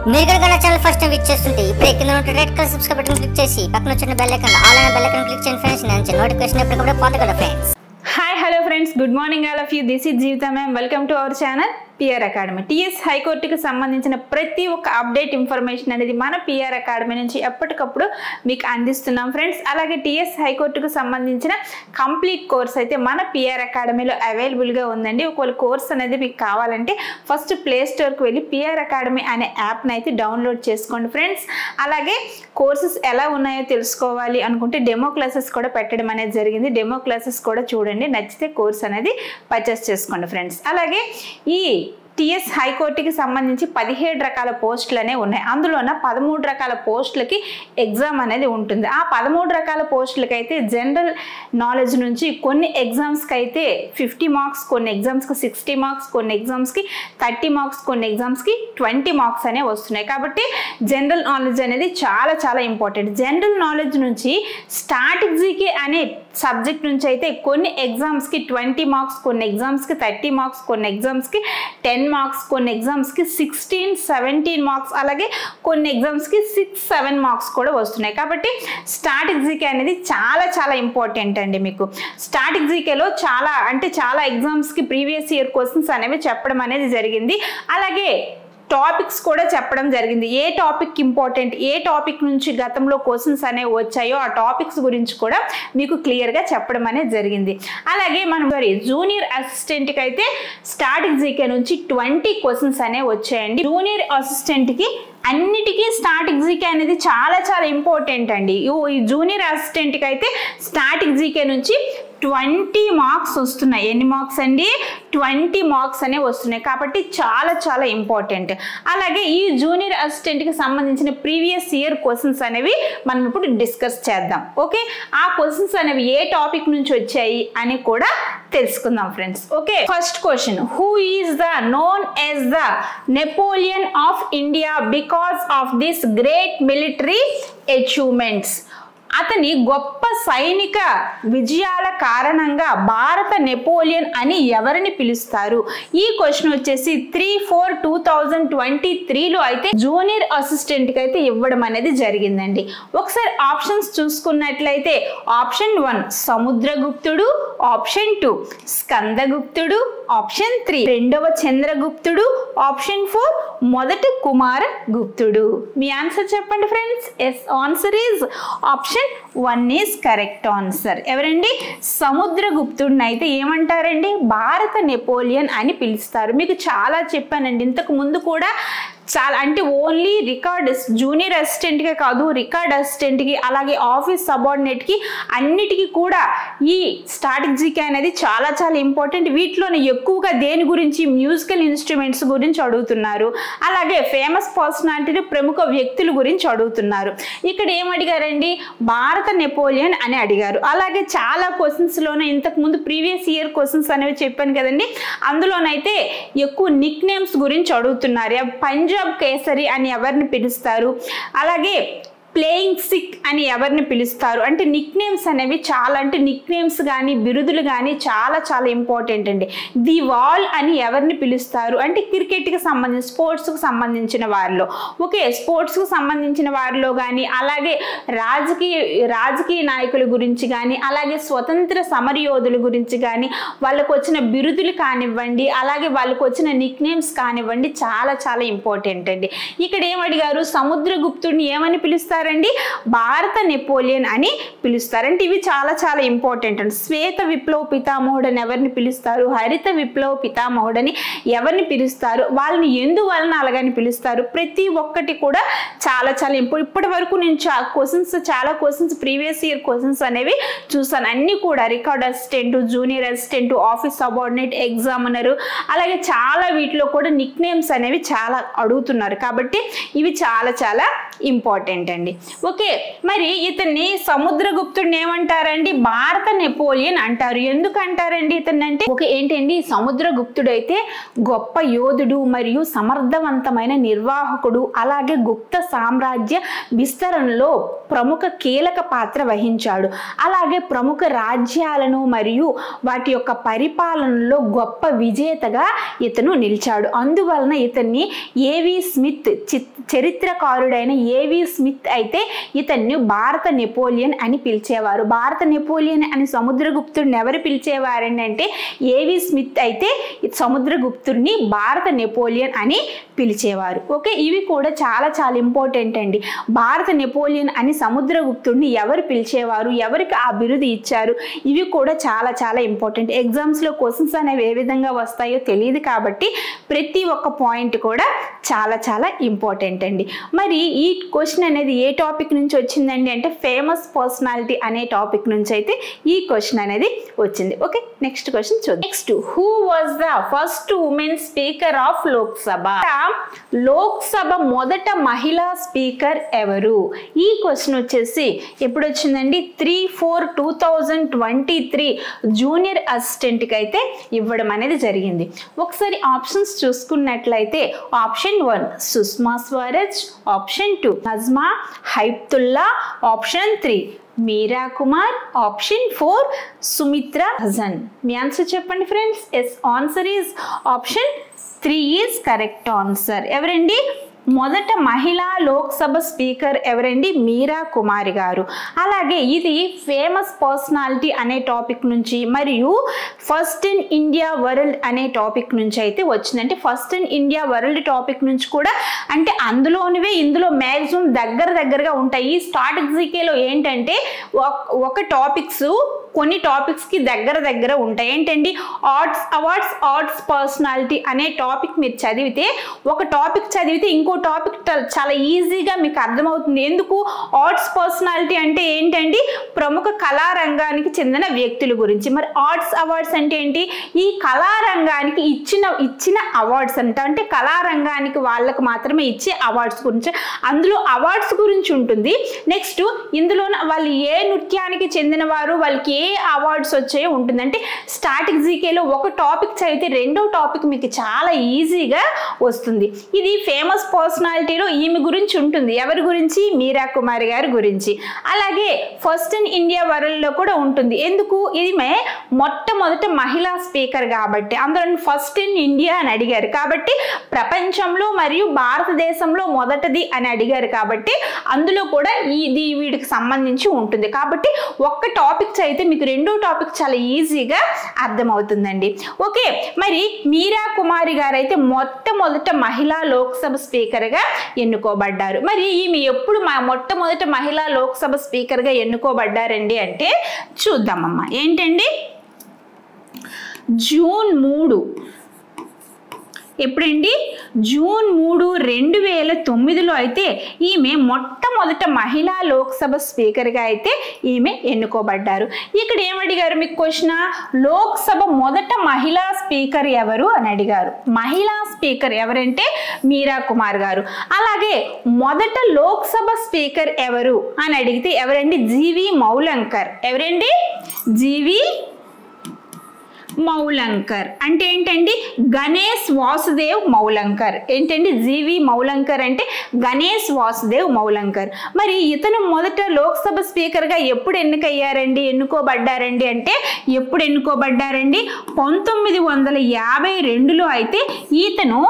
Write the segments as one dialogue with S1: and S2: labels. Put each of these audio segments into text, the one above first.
S1: మీరు కనుక నా ఛానల్ ఫస్ట్ టైం విజిట్ చేస్తుంటే ఇప్పుడే కింద ఉన్న red colour subscribe button click చేసి పక్కన వచ్చిన బెల్ ఐకాన్ ఆల్ అనే బెల్ ఐకాన్ క్లిక్ చేయండి ఫ్రెండ్స్. నేను నోటిఫికేషన్ ఎప్పటికప్పుడు పొందగలరు friends.
S2: Hi hello friends, good morning all of you. This is Jeevitha ma'am. Welcome to our channel PR academy. TS హైకోర్టుకి సంబంధించిన ప్రతి ఒక్క అప్డేట్ ఇన్ఫర్మేషన్ అనేది మన పిఆర్ అకాడమీ నుంచి ఎప్పటికప్పుడు మీకు అందిస్తున్నాం ఫ్రెండ్స్. అలాగే టీఎస్ హైకోర్టుకు సంబంధించిన కంప్లీట్ కోర్స్ అయితే మన పిఆర్ అకాడమీలో అవైలబుల్గా ఉందండి. ఒకవేళ కోర్స్ అనేది మీకు కావాలంటే ఫస్ట్ ప్లే స్టోర్కి వెళ్ళి పిఆర్ అకాడమీ అనే యాప్ని అయితే డౌన్లోడ్ చేసుకోండి ఫ్రెండ్స్. అలాగే కోర్సెస్ ఎలా ఉన్నాయో తెలుసుకోవాలి అనుకుంటే డెమో క్లాసెస్ కూడా పెట్టడం అనేది జరిగింది. డెమో క్లాసెస్ కూడా చూడండి, నచ్చితే కోర్స్ అనేది పర్చేస్ చేసుకోండి ఫ్రెండ్స్. అలాగే ఈ టీఎస్ హైకోర్టుకి సంబంధించి 17 రకాల పోస్టులు అనేవి ఉన్నాయి. అందులోన 13 రకాల పోస్టులకి ఎగ్జామ్ అనేది ఉంటుంది. ఆ 13 రకాల పోస్టులకి అయితే జనరల్ నాలెడ్జ్ నుంచి కొన్ని ఎగ్జామ్స్కి అయితే 50 మార్క్స్, కొన్ని ఎగ్జామ్స్కి 60 మార్క్స్, కొన్ని ఎగ్జామ్స్కి 30 మార్క్స్, కొన్ని ఎగ్జామ్స్కి 20 మార్క్స్ అనేవి వస్తున్నాయి. కాబట్టి జనరల్ నాలెడ్జ్ అనేది చాలా చాలా ఇంపార్టెంట్. జనరల్ నాలెడ్జ్ నుంచి స్టాటిక్ జీకే అనే సబ్జెక్ట్ నుంచి అయితే కొన్ని ఎగ్జామ్స్కి 20 మార్క్స్, కొన్ని ఎగ్జామ్స్కి 30 మార్క్స్, కొన్ని ఎగ్జామ్స్కి 10 మార్క్స్, కొన్ని ఎగ్జామ్స్కి 16, 17 మార్క్స్, అలాగే కొన్ని ఎగ్జామ్స్కి 6, 7 మార్క్స్ కూడా వస్తున్నాయి. కాబట్టి స్టాటిక్ జీకే అనేది చాలా చాలా ఇంపార్టెంట్ అండి. మీకు స్టాటిక్ జీకేలో చాలా ఎగ్జామ్స్కి ప్రీవియస్ ఇయర్ క్వశ్చన్స్ అనేవి చెప్పడం అనేది జరిగింది. అలాగే టాపిక్స్ కూడా చెప్పడం జరిగింది. ఏ టాపిక్ ఇంపార్టెంట్, ఏ టాపిక్ నుంచి గతంలో క్వశ్చన్స్ అనేవి వచ్చాయో ఆ టాపిక్స్ గురించి కూడా మీకు క్లియర్గా చెప్పడం అనేది జరిగింది. అలాగే మనం జూనియర్ అసిస్టెంట్కి అయితే స్టాటిక్ జీకే నుంచి 20 క్వశ్చన్స్ అనేవి వచ్చాయండి. జూనియర్ అసిస్టెంట్కి అన్నిటికీ స్టాటిక్ జీకే అనేది చాలా చాలా ఇంపార్టెంట్ అండి. ఈ జూనియర్ అసిస్టెంట్కి అయితే స్టాటిక్ జీకే నుంచి 20 మార్క్స్ వస్తున్నాయి. ఎన్ని మార్క్స్ అండి? 20 మార్క్స్ అనేవి వస్తున్నాయి. కాబట్టి చాలా చాలా ఇంపార్టెంట్. అలాగే ఈ జూనియర్ అసిస్టెంట్కి సంబంధించిన ప్రీవియస్ ఇయర్ క్వశ్చన్స్ అనేవి మనం ఇప్పుడు డిస్కస్ చేద్దాం. ఓకే, ఆ క్వశ్చన్స్ అనేవి ఏ టాపిక్ నుంచి వచ్చాయి అని కూడా తెలుసుకుందాం friends. Okay, first question, who is the known as the Napoleon of India because of this great military achievements? అతని గొప్ప సైనిక విజయాల కారణంగా భారత నెపోలియన్ అని ఎవరిని పిలుస్తారు? ఈ క్వశ్చన్ వచ్చేసి 3/4/2023లో అయితే జూనియర్ అసిస్టెంట్కి అయితే ఇవ్వడం అనేది జరిగిందండి. ఒకసారి ఆప్షన్స్ చూసుకున్నట్లయితే ఆప్షన్ 1 సముద్రగుప్తుడు, ఆప్షన్ 2 స్కందగుప్తుడు, ఆప్షన్ 3 రెండవ చంద్రగుప్తుడు, ఆప్షన్ 4 మొదటి కుమారగుప్తుడు. మీ ఆన్సర్ చెప్పండి friends. Yes, answer is option 1 is correct answer. ఎవరండి? సముద్రగుప్తుడిని అయితే ఏమంటారండి? భారత నెపోలియన్ అని పిలుస్తారు. మీకు చాలా చెప్పానండి ఇంతకు ముందు కూడా. చాలా అంటే ఓన్లీ రికార్డ్ జూనియర్ అసిస్టెంట్కే కాదు, రికార్డ్ అసిస్టెంట్కి అలాగే ఆఫీస్ సబార్డినేట్కి అన్నిటికీ కూడా ఈ స్టాటిక్ జీకే అనేది చాలా చాలా ఇంపార్టెంట్. వీటిలోనే ఎక్కువగా దేని గురించి? మ్యూజికల్ ఇన్స్ట్రుమెంట్స్ గురించి అడుగుతున్నారు. అలాగే ఫేమస్ పర్సనాలిటీ, ప్రముఖ వ్యక్తుల గురించి అడుగుతున్నారు. ఇక్కడ ఏం అడిగారండి? భారత నెపోలియన్ అని అడిగారు. అలాగే చాలా క్వశ్చన్స్లోనే ఇంతకుముందు ప్రీవియస్ ఇయర్ క్వశ్చన్స్ అనేవి చెప్పాను కదండి, అందులోనైతే ఎక్కువ నిక్ నేమ్స్ గురించి అడుగుతున్నారు. పంజాబ్ కేసరి అని ఎవరిని పిలుస్తారు? అలాగే ప్లేయింగ్ సిక్ అని ఎవరిని పిలుస్తారు? అంటే నిక్ నేమ్స్ అనేవి చాలా, అంటే నిక్ నేమ్స్ కానీ బిరుదులు కానీ చాలా చాలా ఇంపార్టెంట్ అండి. ది వాల్ అని ఎవరిని పిలుస్తారు? అంటే క్రికెట్కి సంబంధించి, స్పోర్ట్స్కి సంబంధించిన వారిలో. ఓకే, స్పోర్ట్స్కి సంబంధించిన వారిలో కానీ, అలాగే రాజకీయ నాయకుల గురించి కానీ, అలాగే స్వతంత్ర సమరయోధుల గురించి కానీ వాళ్ళకు వచ్చిన బిరుదులు కానివ్వండి, అలాగే వాళ్ళకు వచ్చిన నిక్ నేమ్స్ కానివ్వండి, చాలా చాలా ఇంపార్టెంట్ అండి. ఇక్కడ ఏమడిగారు? సముద్రగుప్తుడిని ఏమని పిలుస్తారు? భారత నెపోలియన్ అని పిలుస్తారు. అంటే ఇవి చాలా చాలా ఇంపార్టెంట్ అండి. శ్వేత విప్లవ పితామహుడు అని ఎవరిని పిలుస్తారు? హరిత విప్లవ పితామహుడు అని ఎవరిని పిలుస్తారు? వాళ్ళని ఎందువలన అలాగని పిలుస్తారు? ప్రతి ఒక్కటి కూడా చాలా చాలా ఇప్పటి వరకు నేను చాలా క్వశ్చన్స్ ప్రీవియస్ ఇయర్ క్వశ్చన్స్ అనేవి చూసాను. అన్ని కూడా record assistant, junior assistant, office subordinate, examiner, అలాగే చాలా వీటిలో కూడా నిక్ నేమ్స్ అనేవి చాలా అడుగుతున్నారు. కాబట్టి ఇవి చాలా చాలా ఇంపార్టెంట్ అండి. ఓకే, మరి ఇతన్ని సముద్రగుప్తుడిని ఏమంటారండి? భారత నెపోలియన్ అంటారు. ఎందుకు అంటారండి ఇతన్ని అంటే? ఓకే, ఏంటండి సముద్రగుప్తుడు అయితే గొప్ప యోధుడు మరియు సమర్థవంతమైన నిర్వాహకుడు, అలాగే గుప్త సామ్రాజ్య విస్తరణలో ప్రముఖ కీలక పాత్ర వహించాడు. అలాగే ప్రముఖ రాజ్యాలను మరియు వాటి యొక్క పరిపాలనలో గొప్ప విజేతగా ఇతను నిలిచాడు. అందువలన ఇతన్ని ఏవి స్మిత్, చరిత్రకారుడైన ఏవి స్మిత్ అయితే ఇతన్ని భారత నెపోలియన్ అని పిలిచేవారు. భారత నెపోలియన్ అని సముద్రగుప్తుడిని ఎవరు పిలిచేవారండి అంటే ఏవి స్మిత్ అయితే సముద్రగుప్తుడిని భారత నెపోలియన్ అని పిలిచేవారు. ఓకే, ఇవి కూడా చాలా చాలా ఇంపార్టెంట్ అండి. భారత నెపోలియన్ అని సముద్రగుప్తుడిని ఎవరు పిలిచేవారు, ఎవరికి ఆ బిరుదు ఇచ్చారు, ఇవి కూడా చాలా చాలా ఇంపార్టెంట్. ఎగ్జామ్స్లో క్వశ్చన్స్ అనేవి ఏ విధంగా వస్తాయో తెలియదు కాబట్టి ప్రతి ఒక్క పాయింట్ కూడా చాలా చాలా ఇంపార్టెంట్ అండి. మరి ఈ క్వశ్చన్ అనేది ఏ టాపిక్ నుంచి వచ్చిందండి అంటే ఫేమస్ పర్సనాలిటీ అనే టాపిక్ నుంచి అయితే ఈ క్వశ్చన్ అనేది వచ్చింది. ఓకే, నెక్స్ట్ క్వశ్చన్ చూద్దాం. Next, who was the first women speaker of Lok Sabha? Lok Sabha మొదట మహిళా స్పీకర్ ఎవరు? ఈ క్వశ్చన్ వచ్చేసి ఎప్పుడు వచ్చిందండి? 3/4/2023 జూనియర్ అసిస్టెంట్ కి అయితే ఇవ్వడం అనేది జరిగింది. ఒకసారి ఆప్షన్స్ చూసుకున్నట్లయితే option 1 Sushma Swaraj, option 2 Najma Heptulla, option 3 Meira Kumar, option 4 Sumitra Mahajan. మీ ఆన్సర్ చెప్పండి friends. Yes, answer is option 3 is correct answer. ఎవరండి మొదట మహిళా లోక్సభ స్పీకర్? ఎవరండి? మీరా కుమారి గారు. అలాగే ఇది ఫేమస్ పర్సనాలిటీ అనే టాపిక్ నుంచి మరియు ఫస్ట్ ఇన్ ఇండియా వరల్డ్ అనే టాపిక్ నుంచి అయితే వచ్చిందంటే first in India world topic నుంచి కూడా అంటే అందులోనివే ఇందులో మ్యాక్సిమం దగ్గరగా ఉంటాయి. ఈ స్టాటిక్ జీకేలో ఏంటంటే ఒక టాపిక్స్ కొన్ని టాపిక్స్ కి దగ్గర ఉంటాయి. ఏంటండి అవార్డ్స్ ఆర్ట్స్ పర్సనాలిటీ అనే టాపిక్ మీరు చదివితే ఒక టాపిక్ చదివితే ఇంకో టాపిక్ చాలా ఈజీగా మీకు అర్థమవుతుంది. ఎందుకు? ఆర్ట్స్ పర్సనాలిటీ అంటే ఏంటండి? ప్రముఖ కళారంగానికి చెందిన వ్యక్తుల గురించి. మరి ఆర్ట్స్ అవార్డ్స్ అంటే ఏంటి? ఈ కళారంగానికి ఇచ్చిన అవార్డ్స్ అంటే కళారంగానికి వాళ్ళకు మాత్రమే ఇచ్చే అవార్డ్స్ గురించి, అందులో అవార్డ్స్ గురించి ఉంటుంది. నెక్స్ట్ ఇందులో వాళ్ళు ఏ నృత్యానికి చెందిన వారు, వాళ్ళకి ఏ అవార్డ్స్ వచ్చాయో ఉంటుంది. అంటే స్టాటిక్ జీకేలో ఒక టాపిక్ చదివితే రెండో టాపిక్ మీకు చాలా ఈజీగా వస్తుంది. ఇది ఫేమస్ పర్సనాలిటీలో ఈమె గురించి ఉంటుంది. ఎవరి గురించి? మీరా కుమారి గారి గురించి. అలాగే ఫస్ట్ ఇన్ ఇండియా వరల్డ్ లో కూడా ఉంటుంది. ఎందుకు? ఈమె మొట్టమొదట మహిళా స్పీకర్ కాబట్టి అందరూ ఫస్ట్ ఇన్ ఇండియా అని అడిగారు కాబట్టి ప్రపంచంలో మరియు భారతదేశంలో మొదటిది అని అడిగారు కాబట్టి అందులో కూడా ఇది వీడికి సంబంధించి ఉంటుంది. కాబట్టి ఒక్క టాపిక్ చదివితే మీకు రెండో టాపిక్ చాలా ఈజీగా అర్థమవుతుందండి. ఓకే, మరి మీరా కుమారి గారు అయితే మొట్టమొదట మహిళా లోక్సభ స్పీకర్ గా ఎన్నుకోబడ్డారు. మరి ఈమె ఎప్పుడు మొట్టమొదట మహిళా లోక్సభ స్పీకర్ గా ఎన్నుకోబడ్డారండి అంటే చూద్దామమ్మా. ఏంటండి? జూన్ 3 ఎప్పుడండి? జూన్ 3, 2009లో అయితే ఈమె మొట్టమొదట మహిళా లోక్సభ స్పీకర్గా అయితే ఈమె ఎన్నుకోబడ్డారు. ఇక్కడ ఏమడిగారు మీకు క్వశ్చన్? లోక్సభ మొదట మహిళా స్పీకర్ ఎవరు అని అడిగారు. మహిళా స్పీకర్ ఎవరంటే మీరా కుమార్ గారు. అలాగే మొదట లోక్సభ స్పీకర్ ఎవరు అని అడిగితే ఎవరండి? జీవి మౌలంకర్. ఎవరండి? జీవి మౌలంకర్. అంటే ఏంటండి? గణేష్ వాసుదేవ్ మౌలంకర్. ఏంటండి? జీవి మౌలంకర్ అంటే గణేష్ వాసుదేవ్ మౌలంకర్. మరి ఇతను మొదట లోక్సభ స్పీకర్ గా ఎప్పుడు ఎన్నుకోబడ్డారండి అంటే ఎప్పుడు ఎన్నుకోబడ్డారండి? 1952లో అయితే ఈతను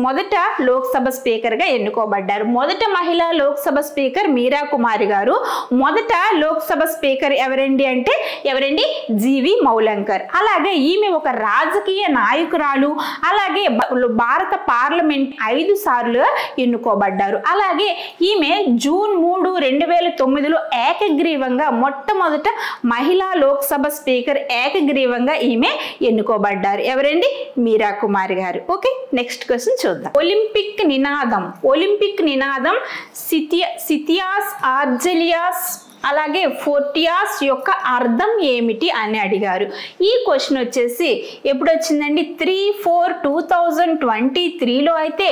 S2: మొదట లోక్సభ స్పీకర్ గా ఎన్నుకోబడ్డారు. మొదట మహిళా లోక్సభ స్పీకర్ మీరా కుమారి గారు. మొదట లోక్సభ స్పీకర్ ఎవరండి అంటే ఎవరండి? జీవి మౌలంకర్. అలాగే ఈమె ఒక రాజకీయ నాయకురాలు. అలాగే భారత పార్లమెంట్ 5 సార్లు ఎన్నుకోబడ్డారు. అలాగే ఈమె జూన్ 3, 2009లో ఏకగ్రీవంగా మొట్టమొదట మహిళా లోక్సభ స్పీకర్ ఏకగ్రీవంగా ఈమె ఎన్నుకోబడ్డారు. ఎవరండి? మీరా కుమారి గారు. ఓకే, నెక్స్ట్ క్వశ్చన్ చూద్దాం. ఒలింపిక్ నినాదం సిథియాస్ ఆర్జెలియాస్ అలాగే ఫోర్టియాస్ యొక్క అర్థం ఏమిటి అని అడిగారు. ఈ క్వశ్చన్ వచ్చేసి ఎప్పుడు వచ్చిందండి 3/4/2023లో అయితే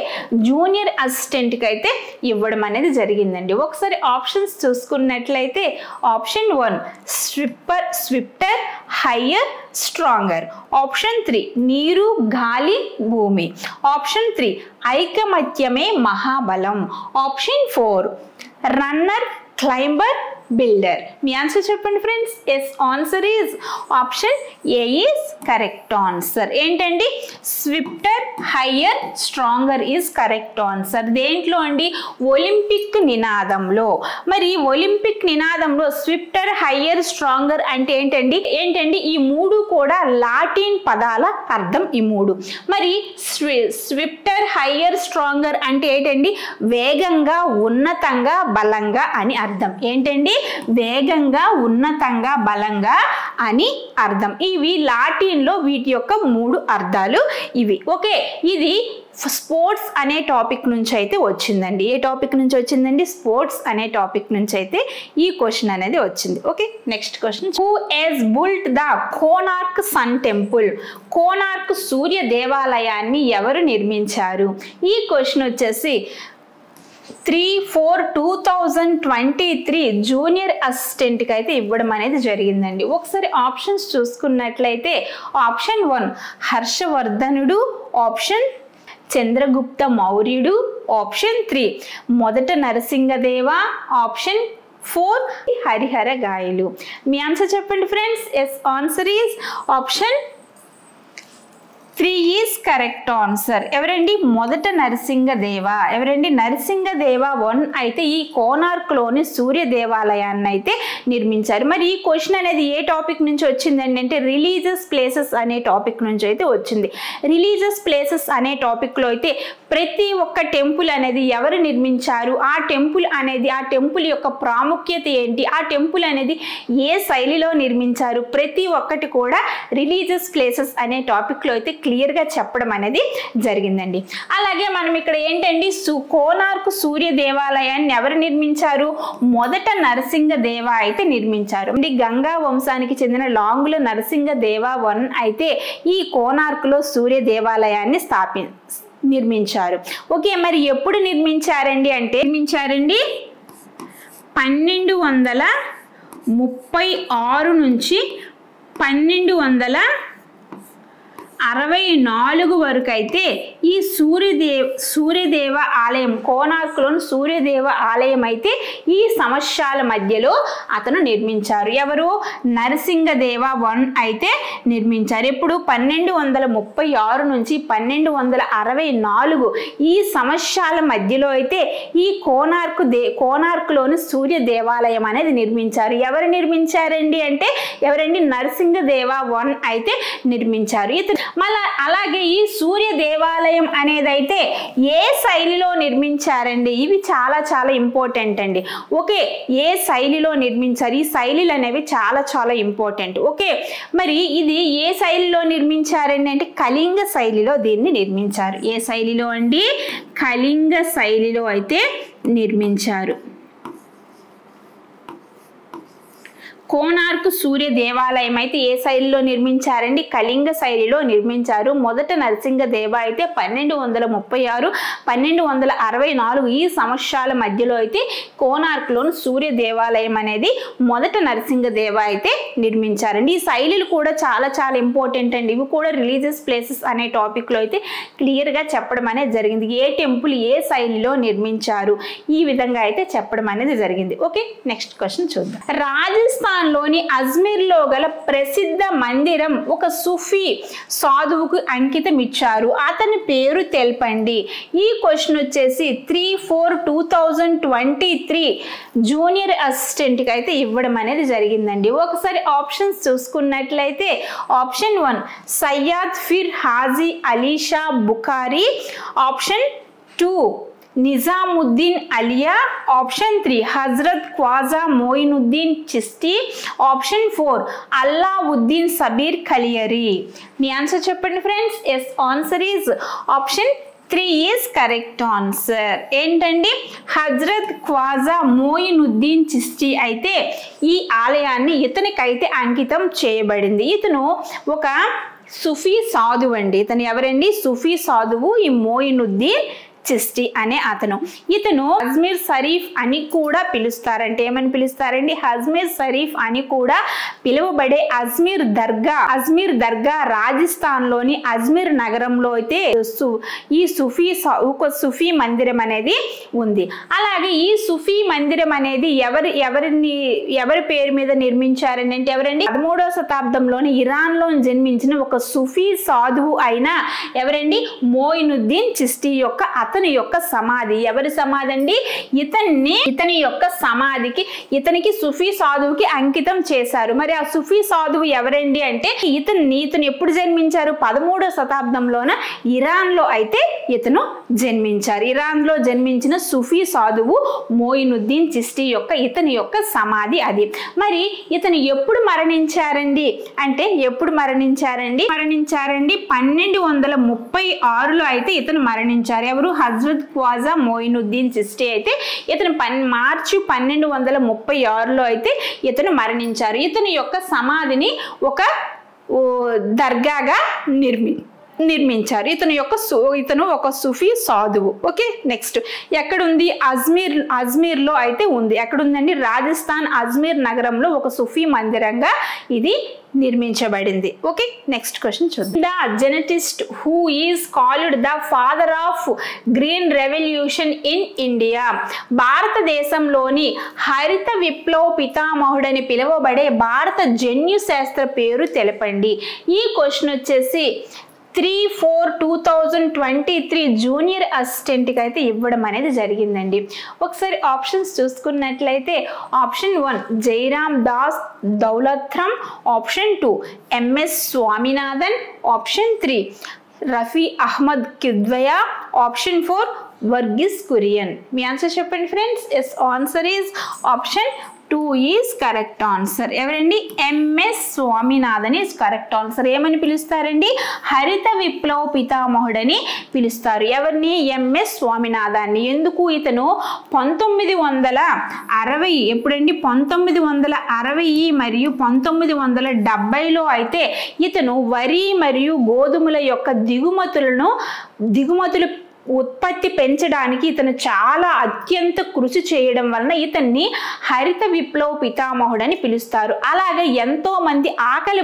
S2: జూనియర్ అసిస్టెంట్కి అయితే ఇవ్వడం అనేది జరిగిందండి. ఒకసారి ఆప్షన్స్ చూసుకున్నట్లయితే option 1 swifter higher stronger, option 3 నీరు గాలి భూమి, ఆప్షన్ 3 ఐకమత్యమే మహాబలం, ఆప్షన్ 4 రన్నర్ క్లైంబర్ బిల్డర్. మీ ఆన్సర్ చెప్పండి friends. Yes answer is option A is correct answer. ఏంటండి swifter higher stronger is correct answer. దేంట్లో అండి ఒలింపిక్ నినాదంలో. మరి ఒలింపిక్ నినాదంలో స్విఫ్టర్ హయ్యర్ స్ట్రాంగర్ అంటే ఏంటండి ఈ మూడు కూడా లాటిన్ పదాల అర్థం ఈ మూడు. మరి స్విఫ్టర్ హయ్యర్ స్ట్రాంగర్ అంటే ఏంటండి వేగంగా ఉన్నతంగా బలంగా అని అర్థం. ఏంటండి వేగంగా ఉన్నతంగా బలంగా అని అర్థం. ఇవి లాటిన్లో వీటి యొక్క మూడు అర్థాలు ఇవి. ఓకే, ఇది స్పోర్ట్స్ అనే టాపిక్ నుంచి అయితే వచ్చిందండి. ఏ టాపిక్ నుంచి వచ్చిందండి? స్పోర్ట్స్ అనే టాపిక్ నుంచి అయితే ఈ క్వశ్చన్ అనేది వచ్చింది. Okay, next question. Who has built the Konark sun temple? Konark సూర్య దేవాలయాన్ని ఎవరు నిర్మించారు? ఈ క్వశ్చన్ వచ్చేసి 3/4/2023 జూనియర్ అసిస్టెంట్కి అయితే ఇవ్వడం అనేది జరిగిందండి. ఒకసారి ఆప్షన్స్ చూసుకున్నట్లయితే ఆప్షన్ 1 హర్షవర్ధనుడు, ఆప్షన్ చంద్రగుప్త మౌర్యుడు, ఆప్షన్ 3 మొదట నరసింగదేవ, ఆప్షన్ 4 హరిహర గాయలు. మీ ఆన్సర్ చెప్పండి friends. Yes answer is option 3 is correct answer. ఎవరండి? మొదట నరసింగదేవ. ఎవరండి? నరసింగదేవ 1 అయితే ఈ కోనార్క్లోని సూర్య దేవాలయాన్ని అయితే నిర్మించారు. మరి ఈ క్వశ్చన్ అనేది ఏ టాపిక్ నుంచి వచ్చిందండి అంటే రిలీజియస్ ప్లేసెస్ అనే టాపిక్ నుంచి అయితే వచ్చింది. రిలీజియస్ ప్లేసెస్ అనే టాపిక్లో అయితే ప్రతి ఒక్క టెంపుల్ అనేది ఎవరు నిర్మించారు, ఆ టెంపుల్ యొక్క ప్రాముఖ్యత ఏంటి, ఆ టెంపుల్ అనేది ఏ శైలిలో నిర్మించారు, ప్రతి ఒక్కటి కూడా రిలీజియస్ ప్లేసెస్ అనే టాపిక్లో అయితే క్లియర్గా చెప్పడం అనేది జరిగిందండి. అలాగే మనం ఇక్కడ ఏంటండి కోనార్క్ సూర్య దేవాలయాన్ని ఎవరు నిర్మించారు? మొదట నరసింగదేవ అయితే నిర్మించారు. గంగా వంశానికి చెందిన లాంగుల నరసింగదేవ 1 అయితే ఈ కోనార్క్లో సూర్య దేవాలయాన్ని నిర్మించారు. ఓకే, మరి ఎప్పుడు నిర్మించారండి అంటే 1236 నుంచి 1264 వరకు అయితే ఈ సూర్యదేవ ఆలయం కోనార్క్లోని సూర్యదేవ ఆలయం అయితే ఈ సంవత్సరాల మధ్యలో అతను నిర్మించారు. ఎవరు? నరసింగదేవ 1 అయితే నిర్మించారు. ఎప్పుడు 1236 నుంచి 1264 ఈ సంవత్సరాల మధ్యలో అయితే ఈ కోనార్క్లోని సూర్య దేవాలయం అనేది నిర్మించారు. ఎవరు నిర్మించారండి అంటే ఎవరండి? నరసింగదేవ 1 అయితే నిర్మించారు. అలాగే ఈ సూర్య దేవాలయం అనేది అయితే ఏ శైలిలో నిర్మించారండి? ఇవి చాలా చాలా ఇంపార్టెంట్ అండి. ఓకే, ఏ శైలిలో నిర్మించారు? ఈ శైలిలు అనేవి చాలా చాలా ఇంపార్టెంట్. ఓకే, మరి ఇది ఏ శైలిలో నిర్మించారండి అంటే కళింగ శైలిలో దీన్ని నిర్మించారు. ఏ శైలిలో అండి? కళింగ శైలిలో అయితే నిర్మించారు. కోనార్క్ సూర్య దేవాలయం అయితే ఏ శైలిలో నిర్మించారండి? కళింగ శైలిలో నిర్మించారు. మొదట నరసింగదేవ అయితే 1236 1264 ఈ సంవత్సరాల మధ్యలో అయితే కోనార్క్లోని సూర్య దేవాలయం అనేది మొదట నరసింగదేవ అయితే నిర్మించారండి. ఈ శైలిలు కూడా చాలా చాలా ఇంపార్టెంట్ అండి. ఇవి కూడా రిలీజియస్ ప్లేసెస్ అనే టాపిక్లో అయితే క్లియర్గా చెప్పడం అనేది జరిగింది. ఏ టెంపుల్ ఏ శైలిలో నిర్మించారు ఈ విధంగా అయితే చెప్పడం అనేది జరిగింది. ఓకే, నెక్స్ట్ క్వశ్చన్ చూద్దాం. రాజస్థాన్లోని అజ్మీర్లో గల ప్రసిద్ధ మందిరం ఒక సూఫీ సాధువుకు అంకితం ఇచ్చారు. అతని పేరు తెలపండి. ఈ క్వశ్చన్ వచ్చేసి 3/4/2023 జూనియర్ అసిస్టెంట్కి అయితే ఇవ్వడం అనేది జరిగిందండి. ఒకసారి ఆప్షన్స్ చూసుకున్నట్లయితే option 1 Syed Pir Haji Ali Shah Bukhari, option 2 Nizamuddin Auliya, option 3 Hazrat Khwaja Moinuddin Chishti, option 4 Allauddin Sabir Kaliyari. మీ ఆన్సర్ చెప్పండి friends. Yes answer is option 3 is correct answer. ఏంటండి? హజ్రత్ ఖ్వాజా మోయినుద్దీన్ చిస్తి అయితే ఈ ఆలయాన్ని ఇతనికైతే అంకితం చేయబడింది. ఇతను ఒక సుఫీ సాధువు అండి. ఇతను ఎవరండి? సుఫీ సాధువు ఈ మోయినుద్దీన్ చిస్తి అనే అతను. ఇతను అజ్మీర్ షరీఫ్ అని కూడా పిలుస్తారంటే ఏమని పిలుస్తారండి? అజ్మీర్ షరీఫ్ అని కూడా పిలువబడే అజ్మీర్ దర్గా రాజస్థాన్ లోని అజ్మీర్ నగరంలో అయితే ఈ సుఫీ మందిరం అనేది ఉంది. అలాగే ఈ సుఫీ మందిరం అనేది ఎవరి పేరు మీద నిర్మించారని అంటే ఎవరండి? 13వ శతాబ్దంలోని ఇరాన్ లో జన్మించిన ఒక సుఫీ సాధువు అయిన ఎవరండి? మోయినుద్దీన్ చిస్తి యొక్క అతని యొక్క సమాధి. ఎవరి సమాధి అండి? ఇతని యొక్క సమాధికి ఇతనికి సుఫీ సాధువుకి అంకితం చేశారు. మరి ఆ సుఫీ సాధువు ఎవరండి అంటే ఇతను ఎప్పుడు జన్మించారు? 13వ శతాబ్దంలోన ఇరాన్ లో అయితే ఇతను జన్మించారు. ఇరాన్ లో జన్మించిన సుఫీ సాధువు మోయినుద్దీన్ చిస్తి ఇతని యొక్క సమాధి అది. మరి ఇతను ఎప్పుడు మరణించారండి అంటే 1236లో అయితే ఇతను మరణించారు. ఎవరు? హజ్రత్ ఖ్వాజా మోయినుద్దీన్ చిస్తి అయితే ఇతను మార్చి 1236లో అయితే ఇతను మరణించారు. ఇతని యొక్క సమాధిని ఒక దర్గాగా నిర్మించారు. ఇతను ఒక సుఫీ సాధువు. ఓకే, నెక్స్ట్ ఎక్కడ ఉంది? అజ్మీర్ లో అయితే ఉంది. ఎక్కడ ఉందండి? రాజస్థాన్ అజ్మీర్ నగరంలో ఒక సుఫీ మందిరంగా ఇది నిర్మించబడింది. ఓకే, నెక్స్ట్ క్వశ్చన్ చూద్దాం. The geneticist who is called the father of green revolution in India. భారతదేశంలోని హరిత విప్లవ పితామహుడని పిలువబడే భారత జన్యు శాస్త్ర పేరు తెలపండి. ఈ క్వశ్చన్ వచ్చేసి 3/4/2023 జూనియర్ అసిస్టెంట్కి అయితే ఇవ్వడం అనేది జరిగిందండి. ఒకసారి ఆప్షన్స్ చూసుకున్నట్లయితే option 1 Jairam Das Daulatram, option 2 MS Swaminathan, option 3 Rafi Ahmed Kidwai, option 4 Verghese Kurien. మీ ఆన్సర్ చెప్పండి friends. Yes, answer is option 2 is correct answer. ఎవరండి? MS Swaminathan is correct answer. ఏమని పిలుస్తారండి? హరిత విప్లవ పితామహుడని పిలుస్తారు. ఎవరిని? MS స్వామినాథాన్ని. ఎందుకు? ఇతను 1960 ఎప్పుడండి? 1960 మరియు 1970లో అయితే ఇతను వరి మరియు గోధుమల యొక్క దిగుమతులు ఉత్పత్తి పెంచడానికి ఇతను చాలా అత్యంత కృషి చేయడం వలన ఇతన్ని హరిత విప్లవ పితామహుడని పిలుస్తారు. అలాగే ఎంతో మంది ఆకలి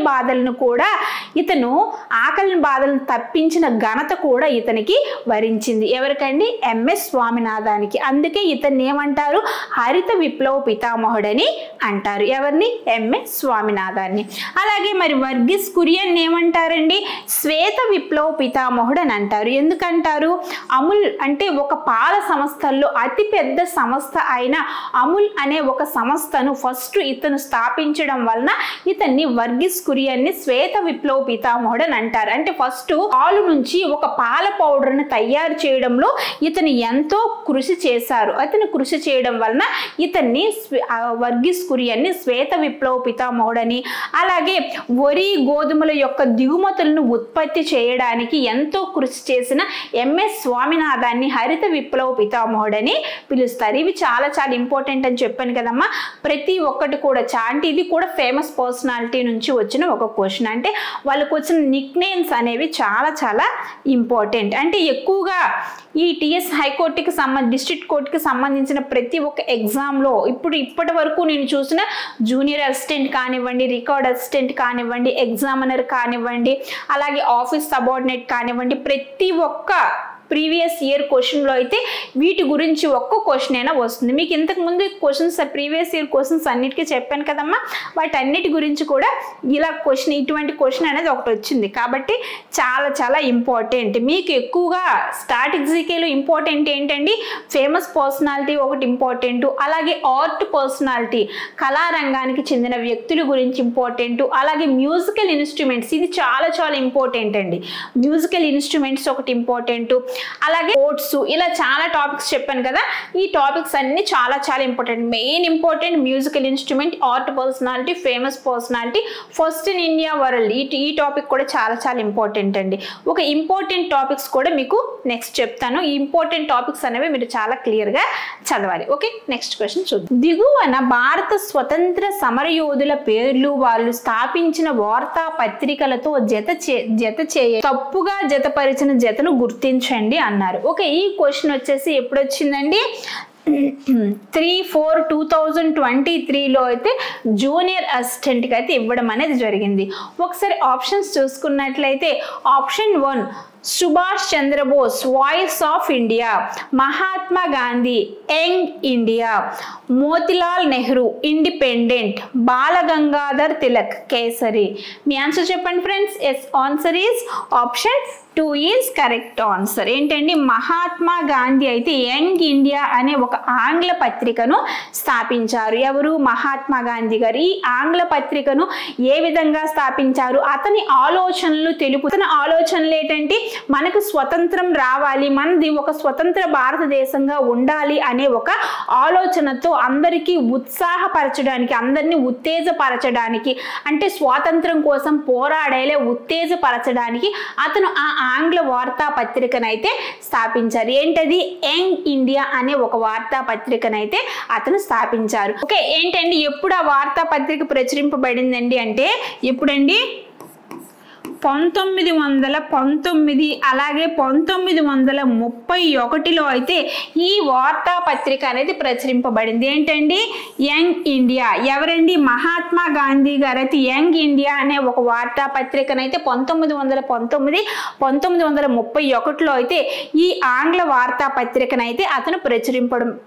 S2: బాధలను తప్పించిన ఘనత కూడా ఇతనికి వరించింది. ఎవరికండి? MS స్వామినాథానికి. అందుకే ఇతన్ని ఏమంటారు? హరిత విప్లవ పితామహుడని అంటారు. ఎవరిని? MS స్వామినాథాన్ని. అలాగే మరి వర్గీస్ కురియన్ ఏమంటారండి? శ్వేత విప్లవ పితామహుడు అని అంటారు. ఎందుకంటారు? అముల్ అంటే ఒక పాల సంస్థల్లో అతి పెద్ద సంస్థ అయిన అముల్ అనే ఒక సంస్థను ఫస్ట్ ఇతను స్థాపించడం వలన ఇతన్ని వర్గీస్ కురియన్ని శ్వేత విప్లవ పితామహుడు అని అంటారు. అంటే ఫస్ట్ పాలు నుంచి ఒక పాల పౌడర్ ని తయారు చేయడంలో ఇతను ఎంతో కృషి చేశారు. అతను కృషి చేయడం వలన ఇతన్ని వర్గీస్ కురియన్ని శ్వేత విప్లవ పితామహుడని, అలాగే వరి గోధుమల యొక్క దిగుమతులను ఉత్పత్తి చేయడానికి ఎంతో కృషి చేసిన MS స్వామినాథాన్ని హరిత విప్లవ పితామహుడని పిలుస్తారు. ఇవి చాలా చాలా ఇంపార్టెంట్ అని చెప్పాను కదమ్మా. ప్రతి ఒక్కటి కూడా అంటే ఇది కూడా ఫేమస్ పర్సనాలిటీ నుంచి వచ్చిన ఒక క్వశ్చన్. అంటే వాళ్ళకు వచ్చిన నిక్ నేమ్స్ అనేవి చాలా చాలా ఇంపార్టెంట్. అంటే ఎక్కువగా ఈ TS హైకోర్టుకి డిస్ట్రిక్ట్ కోర్టుకి సంబంధించిన ప్రతి ఒక్క ఎగ్జామ్లో ఇప్పటి వరకు నేను చూసిన జూనియర్ అసిస్టెంట్ కానివ్వండి, రికార్డ్ అసిస్టెంట్ కానివ్వండి, ఎగ్జామినర్ కానివ్వండి, అలాగే ఆఫీస్ సబార్డినేట్ కానివ్వండి, ప్రతి ఒక్క ప్రీవియస్ ఇయర్ క్వశ్చన్లో అయితే వీటి గురించి ఒక్క క్వశ్చన్ అయినా వస్తుంది. మీకు ఇంతకు ముందు క్వశ్చన్స్ ప్రీవియస్ ఇయర్ క్వశ్చన్స్ అన్నిటికీ చెప్పాను కదమ్మా. వాటన్నిటి గురించి కూడా ఇలా ఇటువంటి క్వశ్చన్ అనేది ఒకటి వచ్చింది. కాబట్టి చాలా చాలా ఇంపార్టెంట్. మీకు ఎక్కువగా స్టాటిక్ జీకేలో ఇంపార్టెంట్ ఏంటండి? ఫేమస్ పర్సనాలిటీ ఒకటి ఇంపార్టెంట్, అలాగే ఆర్ట్ పర్సనాలిటీ కళారంగానికి చెందిన వ్యక్తుల గురించి ఇంపార్టెంట్, అలాగే మ్యూజికల్ ఇన్స్ట్రుమెంట్స్ ఇది చాలా చాలా ఇంపార్టెంట్ అండి. మ్యూజికల్ ఇన్స్ట్రుమెంట్స్ ఒకటి ఇంపార్టెంట్, అలాగే స్పోర్ట్స్, ఇలా చాలా టాపిక్స్ చెప్పాను కదా. ఈ టాపిక్స్ అన్ని చాలా చాలా important. Main important musical instrument, art personality, famous personality, first in India world, ఈ టాపిక్ కూడా చాలా చాలా ఇంపార్టెంట్ అండి. ఒక ఇంపార్టెంట్ టాపిక్స్ కూడా మీకు నెక్స్ట్ చెప్తాను. ఈ ఇంపార్టెంట్ టాపిక్స్ అనేవి మీరు చాలా క్లియర్ గా చదవాలి. ఓకే, నెక్స్ట్ క్వశ్చన్ చూద్దాం. దిగువన భారత స్వతంత్ర సమరయోధుల పేర్లు వాళ్ళు స్థాపించిన వార్తా పత్రికలతో తప్పుగా జతపరిచిన జతను గుర్తించండి అన్నారు. ఓకే, ఈ క్వశ్చన్ వచ్చేసి ఎప్పుడు వచ్చిందండి? 3/4/2023లో అయితే జూనియర్ అసిస్టెంట్కి అయితే ఇవ్వడం అనేది జరిగింది. ఒకసారి ఆప్షన్స్ చూసుకున్నట్లయితే option 1 Subhash Chandrabose voice of India, Mahatma Gandhi young India, Motilal Nehru independent, Balagangadhar Tilak Kesari. మీ ఆన్సర్ చెప్పండి friends. Yes, answer is option 2 is correct answer. ఏంటండి? మహాత్మా గాంధీ అయితే యంగ్ ఇండియా అనే ఒక ఆంగ్ల పత్రికను స్థాపించారు. ఎవరు? మహాత్మా గాంధీ గారు. ఈ ఆంగ్ల పత్రికను ఏ విధంగా స్థాపించారు? అతని ఆలోచనలు తెలుపుతున్న ఆలోచనలు ఏంటంటే మనకు స్వతంత్రం రావాలి, మనది ఒక స్వతంత్ర భారతదేశంగా ఉండాలి అనే ఒక ఆలోచనతో అందరికీ ఉత్సాహపరచడానికి, అందరినీ ఉత్తేజపరచడానికి, అంటే స్వాతంత్రం కోసం పోరాడేలా ఉత్తేజపరచడానికి అతను ఆ ఆంగ్ల వార్తా పత్రికనైతే స్థాపించారు. ఏంటది? యంగ్ ఇండియా అనే ఒక వార్తా పత్రికనైతే అతను స్థాపించారు. ఓకే, ఏంటండి ఎప్పుడు ఆ వార్తా పత్రిక ప్రచురింపబడిందండి అంటే ఎప్పుడండి? 1919 అలాగే 1931లో అయితే ఈ వార్తా పత్రిక అనేది ప్రచురింపబడింది. ఏంటండి? Young India. ఎవరండి? మహాత్మా గాంధీ గారు అయితే యంగ్ ఇండియా అనే ఒక వార్తా పత్రికనైతే 1919, 1931లో అయితే ఈ ఆంగ్ల వార్తా పత్రికనైతే అతను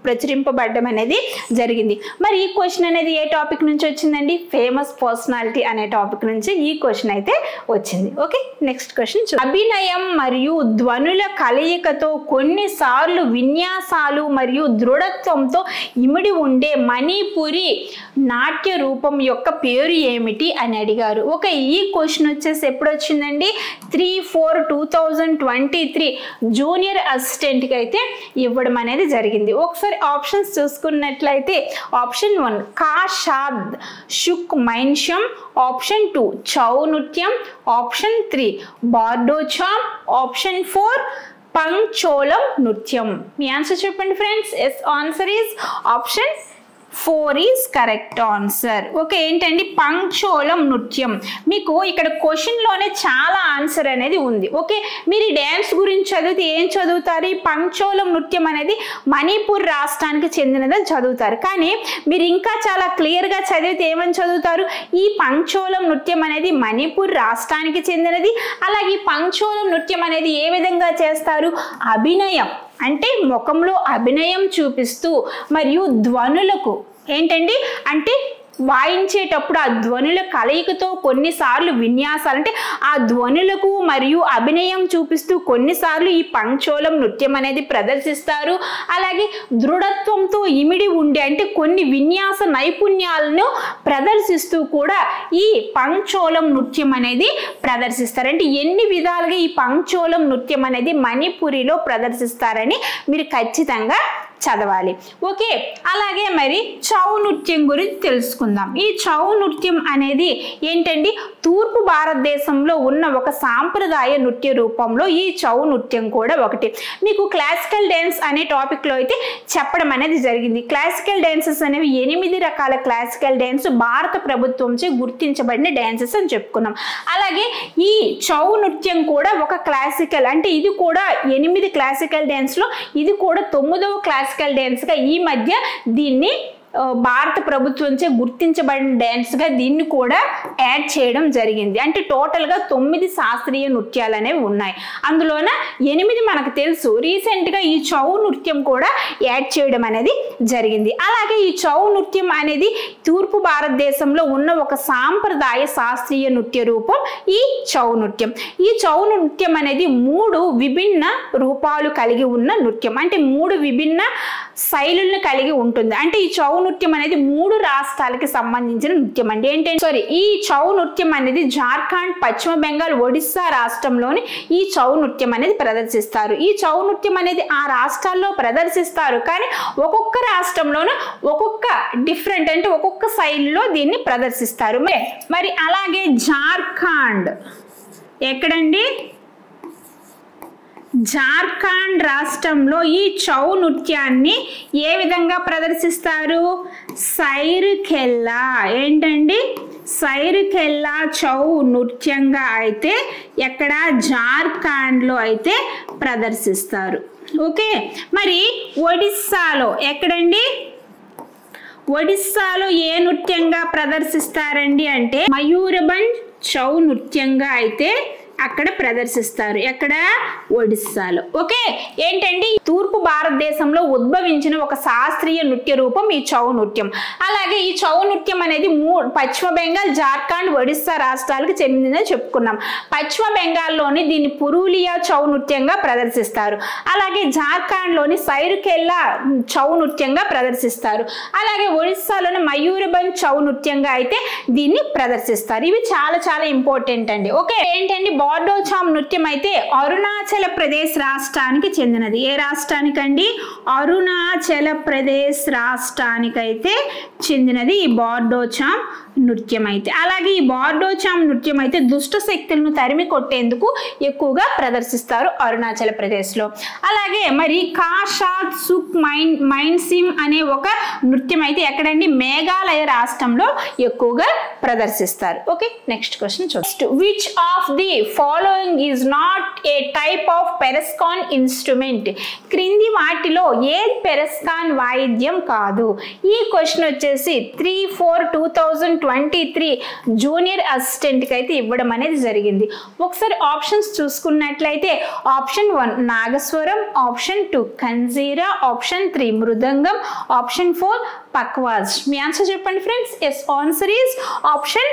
S2: ప్రచురింపబడడం అనేది జరిగింది. మరి ఈ క్వశ్చన్ అనేది ఏ టాపిక్ నుంచి వచ్చిందండి? ఫేమస్ పర్సనాలిటీ అనే టాపిక్ నుంచి ఈ క్వశ్చన్ అయితే వచ్చింది. Okay, next question. అభినయం మరియు ధ్వనుల కలయికతో కొన్నిసార్లు విన్యాసాలు మరియు దృఢత్వంతో ఇమిడి ఉండే మణిపురి నాట్య రూపం యొక్క పేరు ఏమిటి అని అడిగారు. ఓకే, ఈ క్వశ్చన్ వచ్చేసి ఎప్పుడు వచ్చిందండి? 3/4/2023 జూనియర్ అసిస్టెంట్ కి అయితే ఇవ్వడం అనేది జరిగింది. ఒకసారి ఆప్షన్స్ చూసుకున్నట్లయితే ఆప్షన్ 1 కాషాద్ షుక్ మైన్షం, ఆప్షన్ 2 చౌ నృత్యం, ఆప్షన్ 3 బార్డోచామ్, ఆప్షన్ 4 పంచోలం నృత్యం. మీ ఆన్సర్ చెప్పండి friends. Yes, answer is option 4 is correct answer. Okay, ఏంటండి? పంచోలం నృత్యం. మీకు ఇక్కడ క్వశ్చన్లోనే చాలా ఆన్సర్ అనేది ఉంది. ఓకే, మీరు డ్యాన్స్ గురించి చదివితే ఏం చదువుతారు? ఈ పంచోలం నృత్యం అనేది మణిపూర్ రాష్ట్రానికి చెందినదని చదువుతారు. కానీ మీరు ఇంకా చాలా క్లియర్గా చదివితే ఏమని చదువుతారు? ఈ పంచోలం నృత్యం అనేది మణిపూర్ రాష్ట్రానికి చెందినది. అలాగే పంచోలం నృత్యం అనేది ఏ విధంగా చేస్తారు? అభినయం అంటే ముఖంలో అభినయం చూపిస్తూ మరియు ధ్వనులకు ఏంటండి అంటే వాయించేటప్పుడు ఆ ధ్వనుల కలయికతో కొన్నిసార్లు విన్యాసాలు అంటే ఆ ధ్వనులకు మరియు అభినయం చూపిస్తూ కొన్నిసార్లు ఈ పంచోలం నృత్యం అనేది ప్రదర్శిస్తారు. అలాగే దృఢత్వంతో ఇమిడి ఉండే అంటే కొన్ని విన్యాస నైపుణ్యాలను ప్రదర్శిస్తూ కూడా ఈ పంచోలం నృత్యం అనేది ప్రదర్శిస్తారు. అంటే ఎన్ని విధాలుగా ఈ పంచోలం నృత్యం అనేది మణిపురిలో ప్రదర్శిస్తారని మీరు ఖచ్చితంగా చదవాలి. ఓకే, అలాగే మరి చౌ నృత్యం గురించి తెలుసుకుందాం. ఈ చౌ నృత్యం అనేది ఏంటండి? తూర్పు భారతదేశంలో ఉన్న ఒక సాంప్రదాయ నృత్య రూపంలో ఈ చౌ నృత్యం కూడా ఒకటి. మీకు క్లాసికల్ డ్యాన్స్ అనే టాపిక్లో అయితే చెప్పడం అనేది జరిగింది. క్లాసికల్ డ్యాన్సెస్ అనేవి 8 రకాల క్లాసికల్ డ్యాన్స్ భారత ప్రభుత్వంచే గుర్తించబడిన డ్యాన్సెస్ అని చెప్పుకున్నాం. అలాగే ఈ చౌ నృత్యం కూడా ఒక క్లాసికల్ అంటే ఇది కూడా 8 క్లాసికల్ డ్యాన్స్లో ఇది కూడా 9వ క్లాసికల్ డ్యాన్స్ గా ఈ మధ్య దీన్ని భారత ప్రభుత్వంచే గుర్తించబడిన డ్యాన్స్ గా దీన్ని కూడా యాడ్ చేయడం జరిగింది. అంటే టోటల్ గా 9 శాస్త్రీయ నృత్యాలు అనేవి ఉన్నాయి. అందులోన 8 మనకు తెలుసు. రీసెంట్ గా ఈ చౌ నృత్యం కూడా యాడ్ చేయడం అనేది జరిగింది. అలాగే ఈ చౌ నృత్యం అనేది తూర్పు భారతదేశంలో ఉన్న ఒక సాంప్రదాయ శాస్త్రీయ నృత్య రూపం ఈ చౌ నృత్యం. ఈ చౌ నృత్యం అనేది 3 విభిన్న రూపాలు కలిగి ఉన్న నృత్యం, అంటే 3 విభిన్న శైలులను కలిగి ఉంటుంది. అంటే ఈ చౌ నృత్యం అనేది 3 రాష్ట్రాలకి సంబంధించిన నృత్యం అండి. ఏంటంటే ఈ చౌ నృత్యం అనేది జార్ఖండ్, పశ్చిమ బెంగాల్, ఒడిస్సా రాష్ట్రంలోని ఈ చౌ నృత్యం అనేది ప్రదర్శిస్తారు. ఈ చౌ నృత్యం అనేది ఆ రాష్ట్రాల్లో ప్రదర్శిస్తారు, కానీ ఒక్కొక్క రాష్ట్రంలోనూ ఒక్కొక్క డిఫరెంట్, అంటే ఒక్కొక్క శైలిలో దీన్ని ప్రదర్శిస్తారు. మరి అలాగే జార్ఖండ్ ఎక్కడండి? జార్ఖండ్ రాష్ట్రంలో ఈ చౌ నృత్యాన్ని ఏ విధంగా ప్రదర్శిస్తారు? సైరుఖెల్లా. ఏంటండి? సైరుఖెల్లా చౌ నృత్యంగా అయితే ఎక్కడ? జార్ఖండ్లో అయితే ప్రదర్శిస్తారు. ఓకే. మరి ఒడిస్సాలో ఎక్కడండి? ఒడిస్సాలో ఏ నృత్యంగా ప్రదర్శిస్తారండి అంటే మయూరభంజ్ చౌ నృత్యంగా అయితే అక్కడ ప్రదర్శిస్తారు. ఎక్కడ? ఒడిస్సాలో. ఓకే. ఏంటండి? తూర్పు భారతదేశంలో ఉద్భవించిన ఒక శాస్త్రీయ నృత్య రూపం ఈ చౌ నృత్యం. అలాగే ఈ చౌ నృత్యం అనేది పశ్చిమ బెంగాల్, జార్ఖండ్, ఒడిస్సా రాష్ట్రాలకు చెందిందని చెప్పుకున్నాం. పశ్చిమ బెంగాల్లోని దీన్ని పురూలియా చౌ నృత్యంగా ప్రదర్శిస్తారు. అలాగే జార్ఖండ్లోని సైరుఖెల్లా చౌ నృత్యంగా ప్రదర్శిస్తారు. అలాగే ఒడిస్సాలోని మయూరభంజ్ చౌ నృత్యంగా అయితే దీన్ని ప్రదర్శిస్తారు. ఇవి చాలా చాలా ఇంపార్టెంట్ అండి. ఓకే. ఏంటండి? బార్డోచామ్ నృత్యం అయితే అరుణాచల ప్రదేశ్ రాష్ట్రానికి చెందినది. ఏ రాష్ట్రానికండి? అరుణాచల ప్రదేశ్ రాష్ట్రానికైతే చెందినది ఈ బార్డోచామ్ నృత్యం అయితే. అలాగే ఈ బార్డోచామ్ నృత్యం అయితే దుష్ట శక్తులను తరిమి కొట్టేందుకు ఎక్కువగా ప్రదర్శిస్తారు అరుణాచల ప్రదేశ్లో. అలాగే మరి కాషాత్ సుక్ మైన్సిమ్ అనే ఒక నృత్యం అయితే ఎక్కడండి? మేఘాలయ రాష్ట్రంలో ఎక్కువగా ప్రదర్శిస్తారు. ఓకే. నెక్స్ట్ క్వశ్చన్ చూద్దాం. Which of the following is not a type of percussion instrument? క్రింది వాటిలో ఏ పెరస్కాన్ వాయిద్యం కాదు? ఈ క్వశ్చన్ వచ్చేసి 3/4/2023 జూనియర్ అసిస్టెంట్ కి అయితే ఇవ్వడం అనేది జరిగింది. ఒకసారి ఆప్షన్స్ చూసుకున్నట్లయితే ఆప్షన్ 1 నాగస్వరం, ఆప్షన్ 2 ఖంజీరా, ఆప్షన్ 3 మృదంగం, ఆప్షన్ 4 పక్వాజ్. మీ ఆన్సర్ చెప్పండి friends. Yes, answer is option.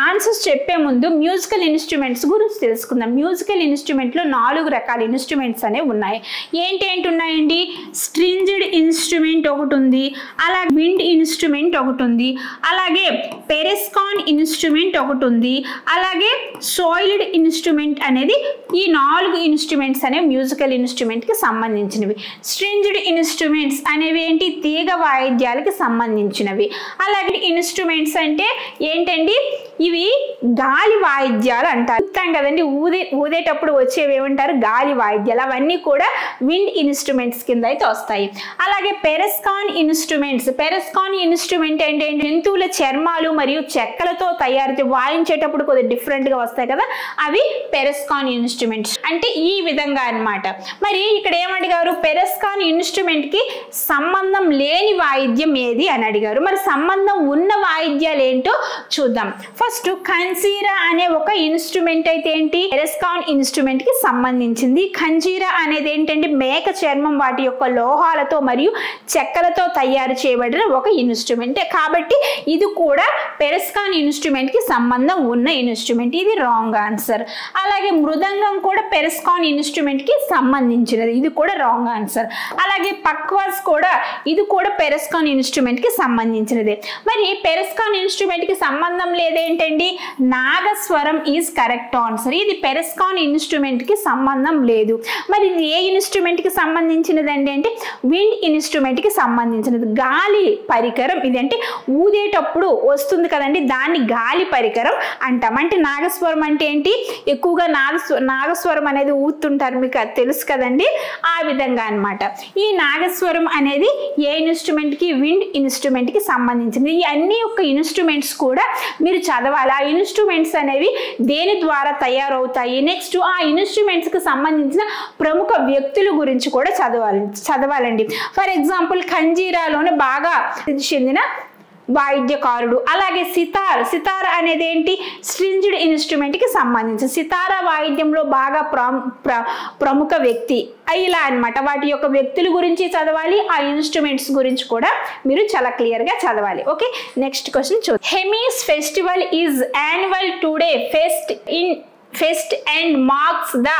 S2: Answers చెప్పే ముందు మ్యూజికల్ ఇన్స్ట్రుమెంట్స్ గురించి తెలుసుకుందాం. మ్యూజికల్ ఇన్స్ట్రుమెంట్లో 4 రకాల ఇన్స్ట్రుమెంట్స్ అనేవి ఉన్నాయి. ఏంటి ఉన్నాయండి? స్ట్రింజ్డ్ ఇన్స్ట్రుమెంట్ ఒకటి ఉంది, అలాగే విండ్ ఇన్స్ట్రుమెంట్ ఒకటి ఉంది, అలాగే పెరెస్కాన్ ఇన్స్ట్రుమెంట్ ఒకటి ఉంది, అలాగే సాయిల్డ్ ఇన్స్ట్రుమెంట్ అనేది. ఈ 4 ఇన్స్ట్రుమెంట్స్ అనేవి మ్యూజికల్ ఇన్స్ట్రుమెంట్కి సంబంధించినవి. స్ట్రింజ్డ్ ఇన్స్ట్రుమెంట్స్ అనేవి ఏంటి? తీగ వాయిద్యాలకి సంబంధించినవి. అలాగే ఇన్స్ట్రుమెంట్స్ అంటే ఏంటండి? ఇవి గాలి వాయిద్యాలు అంటారు. చెప్తాం కదండి, ఊదేటప్పుడు వచ్చేవి ఏమంటారు? గాలి వాయిద్యాలు. అవన్నీ కూడా విండ్ ఇన్స్ట్రుమెంట్స్ కింద అయితే వస్తాయి. అలాగే పెరెస్కాన్ ఇన్స్ట్రుమెంట్స్. పెరెస్కాన్ ఇన్స్ట్రుమెంట్ ఏంటంటే జంతువుల చర్మాలు మరియు చెక్కలతో తయారు వాయించేటప్పుడు కొద్దిగా డిఫరెంట్ గా వస్తాయి కదా, అవి పెరెస్కాన్ ఇన్స్ట్రుమెంట్స్. అంటే ఈ విధంగా అన్నమాట. మరి ఇక్కడ ఏమడిగారు? పెరెస్కాన్ ఇన్స్ట్రుమెంట్ కి సంబంధం లేని వాయిద్యం ఏది అని అడిగారు. మరి సంబంధం ఉన్న వాయిద్యాలు ఏంటో చూద్దాం. ఫస్ట్ ఖంజీరా అనే ఒక ఇన్స్ట్రుమెంట్ అయితే ఏంటి? పెరెస్కాన్ ఇన్స్ట్రుమెంట్ కి సంబంధించింది. ఖంజీరా అనేది ఏంటంటే మేక చర్మం వాటి యొక్క లోహాలతో మరియు చెక్కలతో తయారు చేయబడిన ఒక ఇన్స్ట్రుమెంట్. కాబట్టి ఇది కూడా పెరెస్కాన్ ఇన్స్ట్రుమెంట్ కి సంబంధం ఉన్న ఇన్స్ట్రుమెంట్. ఇది రాంగ్ ఆన్సర్. అలాగే మృదంగం కూడా పెరెస్కాన్ ఇన్స్ట్రుమెంట్ కి సంబంధించినది. ఇది కూడా రాంగ్ ఆన్సర్. అలాగే పక్వాజ్ కూడా, ఇది కూడా పెరెస్కాన్ ఇన్స్ట్రుమెంట్ కి సంబంధించినది. మరి పెరెస్కాన్ ఇన్స్ట్రుమెంట్ కి సంబంధం లేదేంటండి? నాగస్వరం ఈజ్ కరెక్ట్ ఆన్సర్. ఇది పెరెస్కాన్ ఇన్స్ట్రుమెంట్ కి సంబంధం లేదు. మరి ఇది ఏ ఇన్స్ట్రుమెంట్ కి సంబంధించినదండి అంటే విండ్ ఇన్స్ట్రుమెంట్ కి సంబంధించినది. గాలి పరికరం ఇది. అంటే ఊదేటప్పుడు వస్తుంది కదండి, దాన్ని గాలి పరికరం అంటాం. అంటే నాగస్వరం అంటే ఏంటి? ఎక్కువగా నాగస్వరం అనేది ఊతుంటారు, మీకు అది తెలుసు కదండి. ఆ విధంగా అన్నమాట. ఈ నాగస్వరం అనేది ఏ ఇన్స్ట్రుమెంట్ కి? విండ్ ఇన్స్ట్రుమెంట్ కి సంబంధించింది. ఈ అన్ని యొక్క ఇన్స్ట్రుమెంట్స్ కూడా మీరు చదవాలి. ఆ ఇన్స్ట్రుమెంట్స్ అనేవి దేని ద్వారా తయారవుతాయి, నెక్స్ట్ ఆ ఇన్స్ట్రుమెంట్స్ కి సంబంధించిన ప్రముఖ వ్యక్తుల గురించి కూడా చదవాలండి. ఫర్ ఎగ్జాంపుల్ ఖంజీరాలోనే బాగా చెందిన వాయిద్యకారుడు. అలాగే సితార్ అనేది ఏంటి, స్ట్రింజ్డ్ ఇన్స్ట్రుమెంట్ కి సంబంధించి సితారా వాయిద్యంలో బాగా ప్రముఖ వ్యక్తి ఇలా అన్నమాట. వాటి యొక్క వ్యక్తుల గురించి చదవాలి, ఆ ఇన్స్ట్రుమెంట్స్ గురించి కూడా మీరు చాలా క్లియర్ గా చదవాలి. ఓకే, నెక్స్ట్ క్వశ్చన్ చూద్దాం. Hemis festival is annual today fest and marks the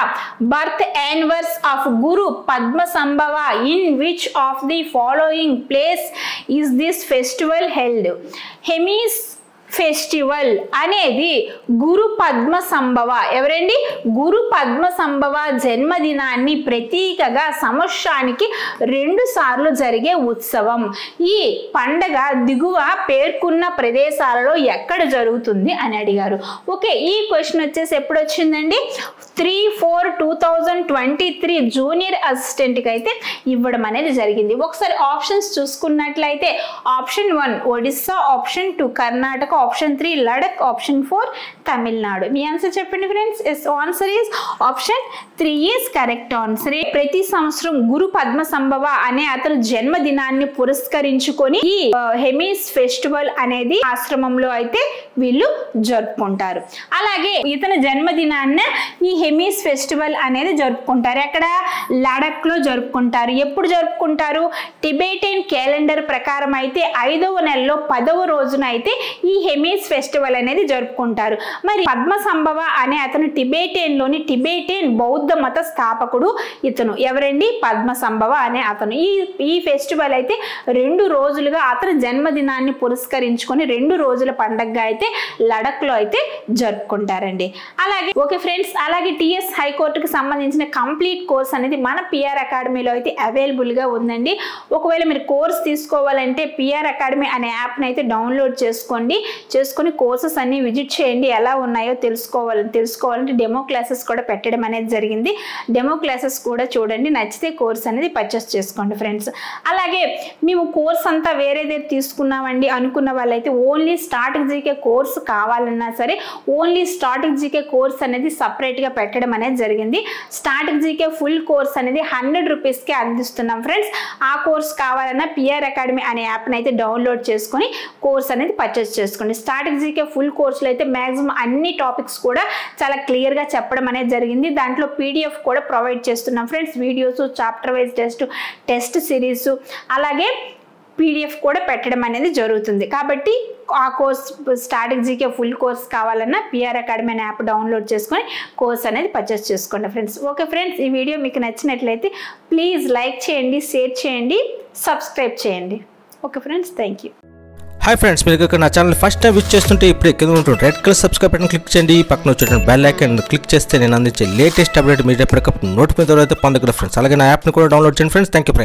S2: birth anniversary of Guru Padmasambhava. In which of the following place is this festival held? Hemis festival అనేది గురు పద్మ సంభవ, ఎవరండి, గురు పద్మ సంభవ జన్మదినాన్ని ప్రతీకగా సంవత్సరానికి 2 సార్లు జరిగే ఉత్సవం. ఈ పండగ దిగువ పేర్కొన్న ప్రదేశాలలో ఎక్కడ జరుగుతుంది అని అడిగారు. ఓకే, ఈ క్వశ్చన్ వచ్చేసి ఎప్పుడు వచ్చిందండి, 3/4/2023 జూనియర్ అసిస్టెంట్ కి అయితే ఇవ్వడం అనేది జరిగింది. ఒకసారి ఆప్షన్స్ చూసుకున్నట్లయితే option 1 Odisha, option 2 Karnataka, option 3 Ladakh, option 4 Tamil Nadu. మీ ఆన్సర్ చెప్పండి friends. Answer is option 3 is correct answer. ప్రతి సంవత్సరం గురు పద్మ సంభవ అనే అతను జన్మదినాన్ని పురస్కరించుకొని ఈ హెమీస్ ఫెస్టివల్ అనేది ఆశ్రమంలో అయితే వీళ్ళు జరుపుకుంటారు. అలాగే ఇతని జన్మదినాన్ని ఈ హెమీస్ ఫెస్టివల్ అనేది జరుపుకుంటారు. ఎక్కడ, లడక్ లో జరుపుకుంటారు. ఎప్పుడు జరుపుకుంటారు, టిబెటియన్ క్యాలెండర్ ప్రకారం అయితే 5వ నెలలో 10వ రోజున అయితే ఈ హెమీస్ ఫెస్టివల్ అనేది జరుపుకుంటారు. మరి పద్మ సంభవ అనే అతను టిబెటియన్ బౌద్ధ మత స్థాపకుడు ఇతను. ఎవరండి, పద్మ సంభవ అనే అతను. ఈ ఫెస్టివల్ అయితే 2 రోజులుగా అతని జన్మదినాన్ని పురస్కరించుకొని 2 రోజుల పండగగా అయితే లడక్ లో అయితే జరుపుకుంటారండి. అలాగే ఓకే ఫ్రెండ్స్, అలాగే టిఎస్ హైకోర్టుకి సంబంధించిన కంప్లీట్ కోర్స్ అనేది మన పిఆర్ అకాడమీలో అయితే అవైలబుల్ గా ఉందండి. ఒకవేళ మీరు కోర్స్ తీసుకోవాలంటే పిఆర్ అకాడమీ అనే యాప్ని అయితే డౌన్లోడ్ చేసుకొని కోర్సెస్ అన్ని విజిట్ చేయండి. ఎలా ఉన్నాయో తెలుసుకోవాలంటే డెమో క్లాసెస్ కూడా పెట్టడం అనేది జరిగింది. డెమో క్లాసెస్ కూడా చూడండి, నచ్చితే కోర్స్ అనేది పర్చేస్ చేసుకోండి ఫ్రెండ్స్. అలాగే మేము కోర్స్ అంతా వేరేదే తీసుకున్నామండి అనుకున్న వాళ్ళైతే ఓన్లీ స్టార్టింగ్ జీకే కోర్స్ కావాలన్నా సరే ఓన్లీ స్టార్టింగ్ జీకే కోర్స్ అనేది సపరేట్ గా పెట్టడం అనేది జరిగింది. స్టార్టింగ్ జీకే ఫుల్ కోర్స్ అనేది 100 రూపీస్కి అందిస్తున్నాం ఫ్రెండ్స్. ఆ కోర్స్ కావాలన్నా పిఆర్ అకాడమీ అనే యాప్ని అయితే డౌన్లోడ్ చేసుకొని కోర్స్ అనేది పర్చేస్ చేసుకోండి. స్టార్టింగ్ జీకే ఫుల్ కోర్సులో అయితే మ్యాక్సిమం అన్ని టాపిక్స్ కూడా చాలా క్లియర్ గా చెప్పడం అనేది జరిగింది. దాంట్లో పీడిఎఫ్ కూడా ప్రొవైడ్ చేస్తున్నాం friends. Videos, chapter wise test series, అలాగే పీడిఎఫ్ కూడా పెట్టడం అనేది జరుగుతుంది. కాబట్టి ఆ course starting GK full course కావాలన్నా పిఆర్ అకాడమీ అనే యాప్ డౌన్లోడ్ చేసుకొని కోర్స్ అనేది పర్చేస్ చేసుకోండి ఫ్రెండ్స్. ఓకే ఫ్రెండ్స్, ఈ వీడియో మీకు నచ్చినట్లయితే ప్లీజ్ లైక్ చేయండి, షేర్ చేయండి, సబ్స్క్రైబ్ చేయండి. Okay friends, thank you.
S3: Hi friends, మీరు ఇక్కడ నా ఛానల్ ఫస్ట్ టైం విజిట్ చేస్తుంటే ఇప్పుడు కింద ఉంటుంది red colour subscribe button click చేయండి. పక్కన వచ్చే బెల్ ఐకాన్ క్లిక్ చేస్తే నేను అందించే లేటెస్ట్ అప్డేట్ మీరు ఎప్పటికప్పుడు నోటిఫికేషన్ ద్వారా పొందగలరు ఫ్రెండ్స్. అలాగే నా యాప్ని కూడా డౌన్లోడ్ చేయండి ఫ్రెండ్స్. Thank you friends.